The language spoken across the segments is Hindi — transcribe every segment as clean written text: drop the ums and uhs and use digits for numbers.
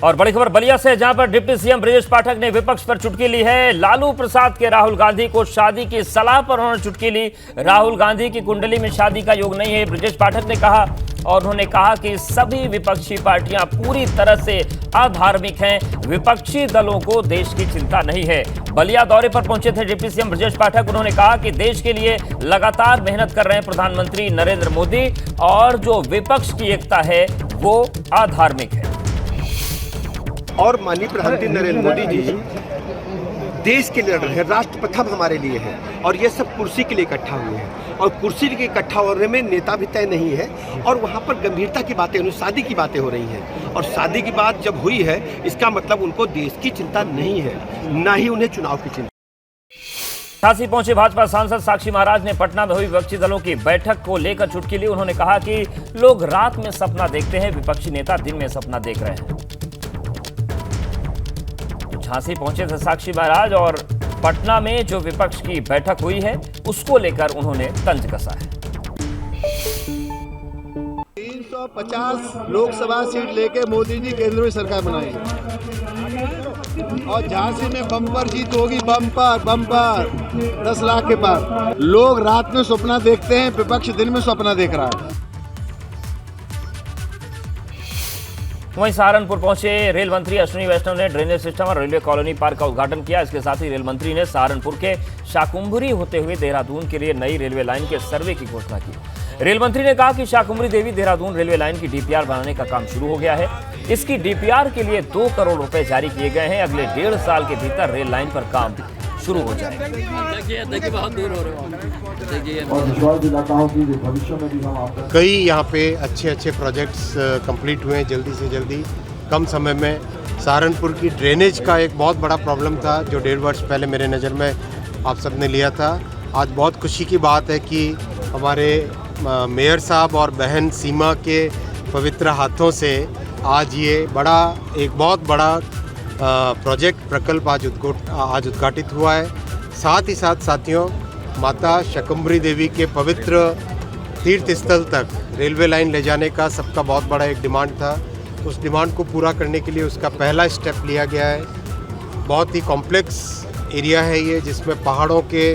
और बड़ी खबर बलिया से, जहां पर डिप्टी सीएम ब्रजेश पाठक ने विपक्ष पर चुटकी ली है। लालू प्रसाद के राहुल गांधी को शादी की सलाह पर उन्होंने चुटकी ली। राहुल गांधी की कुंडली में शादी का योग नहीं है, ब्रजेश पाठक ने कहा। और उन्होंने कहा कि सभी विपक्षी पार्टियां पूरी तरह से अधार्मिक हैं, विपक्षी दलों को देश की चिंता नहीं है। बलिया दौरे पर पहुंचे थे डिप्टी सीएम ब्रजेश पाठक। उन्होंने कहा कि देश के लिए लगातार मेहनत कर रहे हैं प्रधानमंत्री नरेंद्र मोदी, और जो विपक्ष की एकता है वो अधार्मिक है। और माननीय प्रधानमंत्री नरेंद्र मोदी जी देश के लिए लड़ रहे हैं, राष्ट्र प्रथम हमारे लिए है, और ये सब कुर्सी के लिए इकट्ठा हुए हैं। और कुर्सी के इकट्ठा होने में नेता भी तय नहीं है, और वहाँ पर गंभीरता की बातें, शादी की बातें हो रही हैं। और शादी की बात जब हुई है, इसका मतलब उनको देश की चिंता नहीं है, ना ही उन्हें चुनाव की चिंता। झांसी पहुंचे भाजपा सांसद साक्षी महाराज ने पटना में हुई विपक्षी दलों की बैठक को लेकर चुटकी ली। उन्होंने कहा कि लोग रात में सपना देखते हैं, विपक्षी नेता दिन में सपना देख रहे हैं। झांसी पहुंचे थे साक्षी महाराज, और पटना में जो विपक्ष की बैठक हुई है उसको लेकर उन्होंने तंज कसा है। 350 लोकसभा सीट लेके मोदी जी केंद्र में सरकार बनाएंगे, और झांसी में बम्पर जीत होगी, बम्पर 10 लाख के पार। लोग रात में सपना देखते हैं, विपक्ष दिन में सपना देख रहा है। वहीं सहारनपुर पहुंचे रेल मंत्री अश्विनी वैष्णव ने ड्रेनेज सिस्टम और रेलवे कॉलोनी पार्क का उद्घाटन किया। इसके साथ ही रेल मंत्री ने सहारनपुर के शाकुंभरी होते हुए देहरादून के लिए नई रेलवे लाइन के सर्वे की घोषणा की। रेल मंत्री ने कहा कि शाकुंभरी देवी देहरादून रेलवे लाइन की डीपीआर बनाने का काम शुरू हो गया है। इसकी डीपीआर के लिए 2 करोड़ रुपए जारी किए गए हैं। अगले 1.5 साल के भीतर रेल लाइन पर काम शुरू हो जाएगा। देखिए बहुत दूर हो रहे हैं। और विश्वास दिलाता हूं कि भविष्य में भी हम आपका कई यहाँ पे अच्छे प्रोजेक्ट्स कंप्लीट हुए हैं जल्दी से जल्दी, कम समय में। सहारनपुर की ड्रेनेज का एक बहुत बड़ा प्रॉब्लम था, जो 1.5 वर्ष पहले मेरे नज़र में आप सब ने लिया था। आज बहुत खुशी की बात है कि हमारे मेयर साहब और बहन सीमा के पवित्र हाथों से आज ये एक बहुत बड़ा प्रोजेक्ट प्रकल्प आज उद्घाटित हुआ है। साथ ही साथ साथियों, माता शाकुंभरी देवी के पवित्र तीर्थ स्थल तक रेलवे लाइन ले जाने का सबका बहुत बड़ा एक डिमांड था। उस डिमांड को पूरा करने के लिए उसका पहला स्टेप लिया गया है। बहुत ही कॉम्प्लेक्स एरिया है ये, जिसमें पहाड़ों के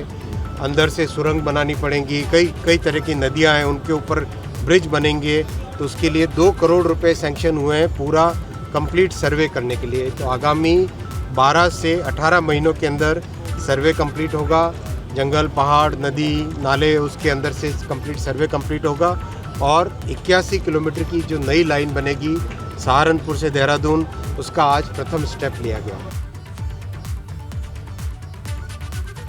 अंदर से सुरंग बनानी पड़ेंगी, कई तरह की नदियां हैं, उनके ऊपर ब्रिज बनेंगे। तो उसके लिए 2 करोड़ रुपए सैंक्शन हुए हैं पूरा कंप्लीट सर्वे करने के लिए। तो आगामी 12 से 18 महीनों के अंदर सर्वे कंप्लीट होगा। जंगल, पहाड़, नदी, नाले, उसके अंदर से कंप्लीट सर्वे कंप्लीट होगा, और 81 किलोमीटर की जो नई लाइन बनेगी सहारनपुर से देहरादून, उसका आज प्रथम स्टेप लिया गया।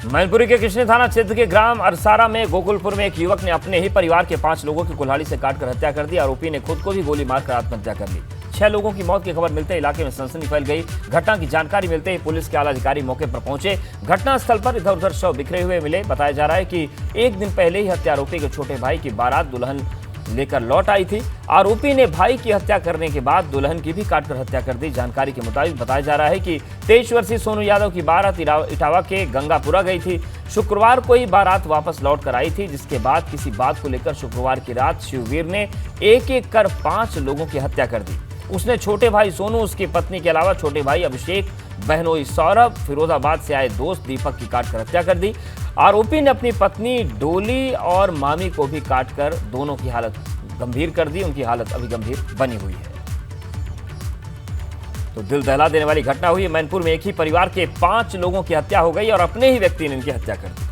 मैनपुरी के कृष्ण थाना क्षेत्र के ग्राम अरसारा में गोकुलपुर में एक युवक ने अपने ही परिवार के 5 लोगों की कुल्हाड़ी से काटकर हत्या कर दी। आरोपी ने खुद को भी गोली मारकर आत्महत्या कर ली। 6 लोगों की मौत की खबर मिलते ही इलाके में सनसनी फैल गई। घटना की जानकारी मिलते ही पुलिस के आला अधिकारी मौके पर पहुंचे। घटनास्थल पर इधर उधर शव बिखरे हुए मिले। बताया जा रहा है कि एक दिन पहले ही हत्यारोपी के छोटे भाई की बारात दुल्हन लेकर लौट आई थी। आरोपी ने भाई की हत्या करने के बाद दुल्हन की भी काटकर हत्या कर दी। जानकारी के मुताबिक बताया जा रहा है कि 23 वर्षीय सोनू यादव की बारात इटावा के गंगापुरा गई थी। शुक्रवार को ही बारात वापस लौट कर आई थी, जिसके बाद किसी बात को लेकर शुक्रवार की रात शिववीर ने एक कर 5 लोगों की हत्या कर दी। उसने छोटे भाई सोनू, उसकी पत्नी के अलावा छोटे भाई अभिषेक, बहनोई सौरभ, फिरोजाबाद से आए दोस्त दीपक की काटकर हत्या कर दी। आरोपी ने अपनी पत्नी डोली और मामी को भी काटकर दोनों की हालत गंभीर कर दी। उनकी हालत अभी गंभीर बनी हुई है। तो दिल दहला देने वाली घटना हुई। मैनपुर में एक ही परिवार के 5 लोगों की हत्या हो गई और अपने ही व्यक्ति ने इनकी हत्या कर दी।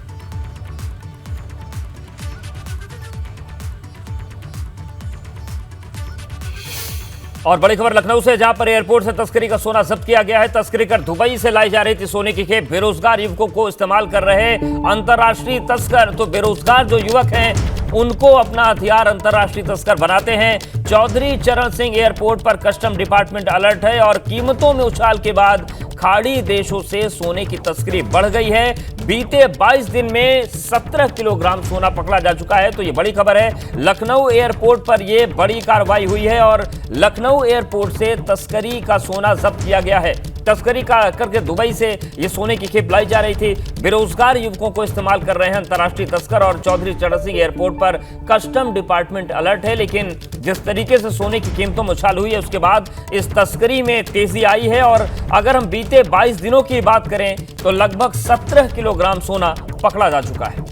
और बड़ी खबर लखनऊ से, जहां पर एयरपोर्ट से तस्करी का सोना जब्त किया गया है। तस्करी कर दुबई से लाई जा रही थी सोने की खेप। बेरोजगार युवकों को इस्तेमाल कर रहे अंतर्राष्ट्रीय तस्कर। तो बेरोजगार जो युवक हैं उनको अपना हथियार अंतर्राष्ट्रीय तस्कर बनाते हैं। चौधरी चरण सिंह एयरपोर्ट पर कस्टम डिपार्टमेंट अलर्ट है, और कीमतों में उछाल के बाद खाड़ी देशों से सोने की तस्करी बढ़ गई है। बीते 22 दिन में 17 किलोग्राम सोना पकड़ा जा चुका है। तो ये बड़ी खबर है। लखनऊ एयरपोर्ट पर यह बड़ी कार्रवाई हुई है, और लखनऊ एयरपोर्ट से तस्करी का सोना जब्त किया गया है। तस्करी करके दुबई से ये सोने की खेप लाई जा रही थी। बेरोजगार युवकों को इस्तेमाल कर रहे हैं अंतर्राष्ट्रीय तस्कर और चौधरी चरण सिंह एयरपोर्ट पर कस्टम डिपार्टमेंट अलर्ट है। लेकिन जिस तरीके से सोने की कीमतों में उछाल हुई है उसके बाद इस तस्करी में तेजी आई है। और अगर हम बीते 22 दिनों की बात करें तो लगभग 17 किलोग्राम सोना पकड़ा जा चुका है।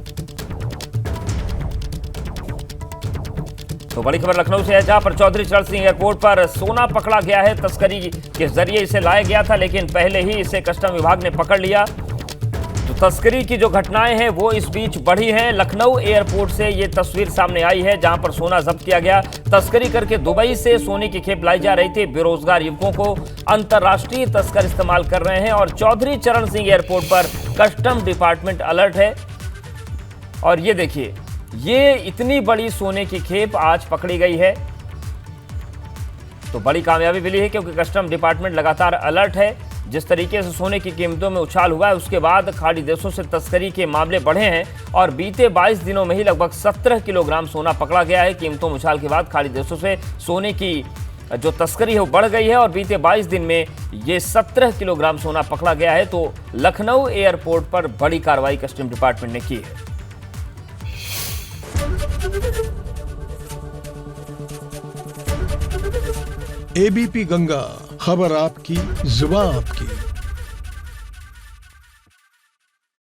तो बड़ी खबर लखनऊ से है, जहां पर चौधरी चरण सिंह एयरपोर्ट पर सोना पकड़ा गया है। तस्करी के जरिए इसे लाया गया था, लेकिन पहले ही इसे कस्टम विभाग ने पकड़ लिया। तो तस्करी की जो घटनाएं हैं वो इस बीच बढ़ी हैं। लखनऊ एयरपोर्ट से ये तस्वीर सामने आई है, जहां पर सोना जब्त किया गया। तस्करी करके दुबई से सोने की खेप लाई जा रही थी। बेरोजगार युवकों को अंतर्राष्ट्रीय तस्कर इस्तेमाल कर रहे हैं और चौधरी चरण सिंह एयरपोर्ट पर कस्टम डिपार्टमेंट अलर्ट है। और ये देखिए, ये इतनी बड़ी सोने की खेप आज पकड़ी गई है, तो बड़ी कामयाबी मिली है क्योंकि कस्टम डिपार्टमेंट लगातार अलर्ट है। जिस तरीके से सोने की कीमतों में उछाल हुआ है उसके बाद खाड़ी देशों से तस्करी के मामले बढ़े हैं और बीते 22 दिनों में ही लगभग 17 किलोग्राम सोना पकड़ा गया है। कीमतों में उछाल के बाद खाड़ी देशों से सोने की जो तस्करी है वो बढ़ गई है और बीते 22 दिन में ये 17 किलोग्राम सोना पकड़ा गया है। तो लखनऊ एयरपोर्ट पर बड़ी कार्रवाई कस्टम डिपार्टमेंट ने की है। एबीपी गंगा, खबर आपकी, जुबान आपकी।